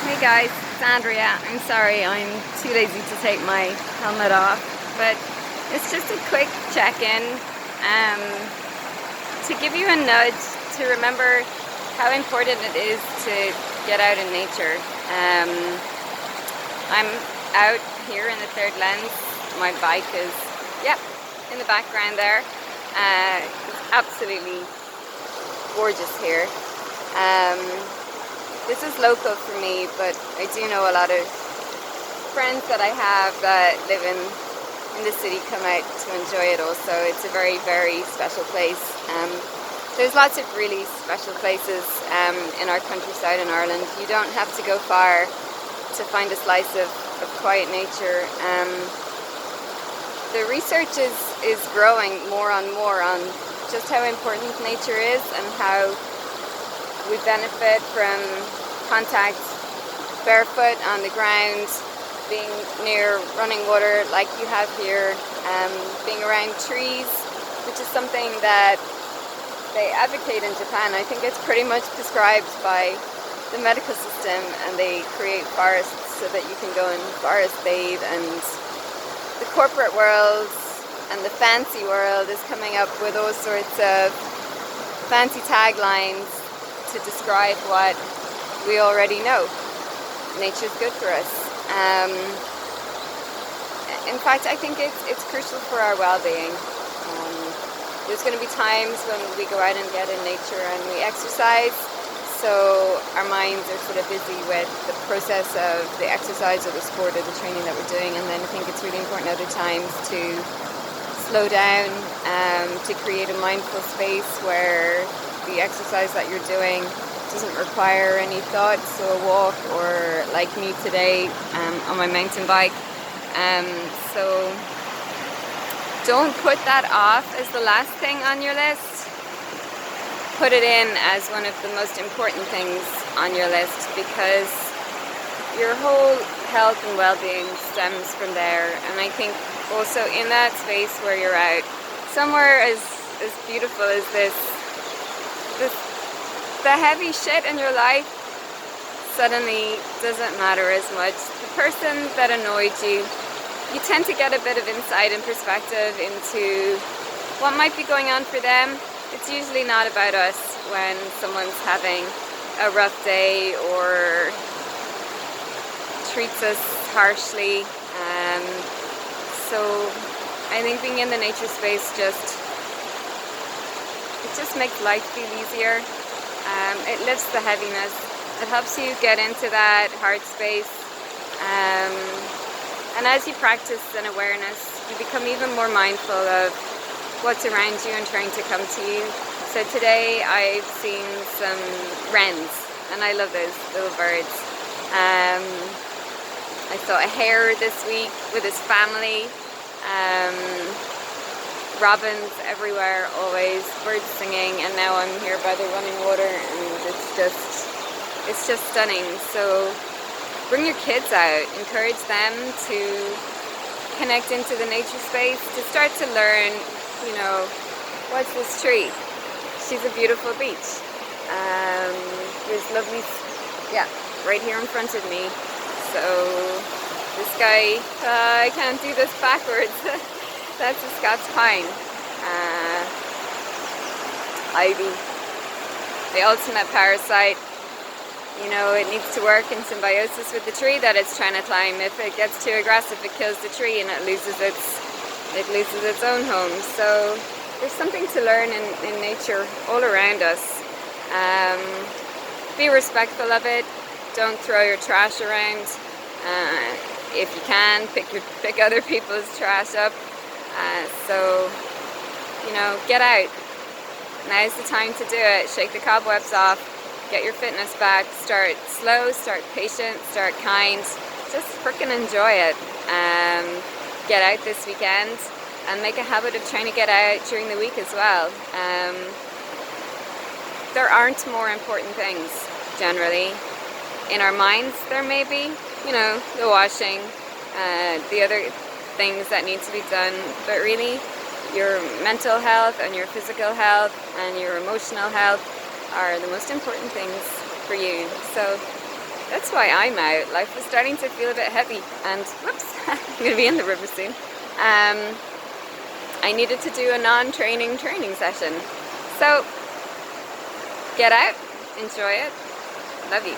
Hey guys, it's Andrea. I'm sorry, I'm too lazy to take my helmet off, but it's just a quick check-in to give you a nudge to remember how important it is to get out in nature. I'm out here in the third lens. My bike is, yep, in the background there. It's absolutely gorgeous here. This is local for me, but I do know a lot of friends that I have that live in the city come out to enjoy it also. It's a very, very special place. There's lots of really special places in our countryside in Ireland. You don't have to go far to find a slice of quiet nature. The research is growing more and more on just how important nature is and how we benefit from contact barefoot on the ground, being near running water like you have here, being around trees, which is something that they advocate in Japan. I think it's pretty much prescribed by the medical system, and they create forests so that you can go and forest bathe. And the corporate world and the fancy world is coming up with all sorts of fancy taglines to describe what we already know. Nature's good for us. In fact, I think it's crucial for our well-being. There's going to be times when we go out and get in nature and we exercise, so our minds are sort of busy with the process of the exercise or the sport or the training that we're doing, and then I think it's really important other times to slow down, to create a mindful space where the exercise that you're doing doesn't require any thought. So a walk, or like me today on my mountain bike. So don't put that off as the last thing on your list. Put it in as one of the most important things on your list, because your whole health and well-being stems from there. And I think also in that space where you're out, somewhere as beautiful as this the heavy shit in your life suddenly doesn't matter as much. The person that annoyed you tend to get a bit of insight and perspective into what might be going on for them. It's usually not about us when someone's having a rough day or treats us harshly. So I think being in the nature space just makes life feel easier. It lifts the heaviness. It helps you get into that heart space. And as you practice an awareness, you become even more mindful of what's around you and trying to come to you. So today I've seen some wrens, and I love those little birds. I saw a hare this week with his family. Robins everywhere, always, birds singing, and now I'm here by the running water, and it's just stunning. So bring your kids out, encourage them to connect into the nature space, to start to learn, what's this tree? She's a beautiful beech. There's lovely, right here in front of me. So this guy, I can't do this backwards. That's a Scots pine. Ivy, the ultimate parasite. It needs to work in symbiosis with the tree that it's trying to climb. If it gets too aggressive, it kills the tree and it loses its own home. So there's something to learn in nature all around us. Be respectful of it. Don't throw your trash around. If you can, pick other people's trash up. So get out. Now's the time to do it. Shake the cobwebs off. Get your fitness back. Start slow, start patient, start kind. Just frickin' enjoy it. Get out this weekend and make a habit of trying to get out during the week as well. There aren't more important things generally. In our minds there may be, the washing, the other things that need to be done, but really your mental health and your physical health and your emotional health are the most important things for you. So that's why I'm out. Life was starting to feel a bit heavy, and whoops, I'm going to be in the river soon. I needed to do a non-training training session. So, get out, enjoy it, love you.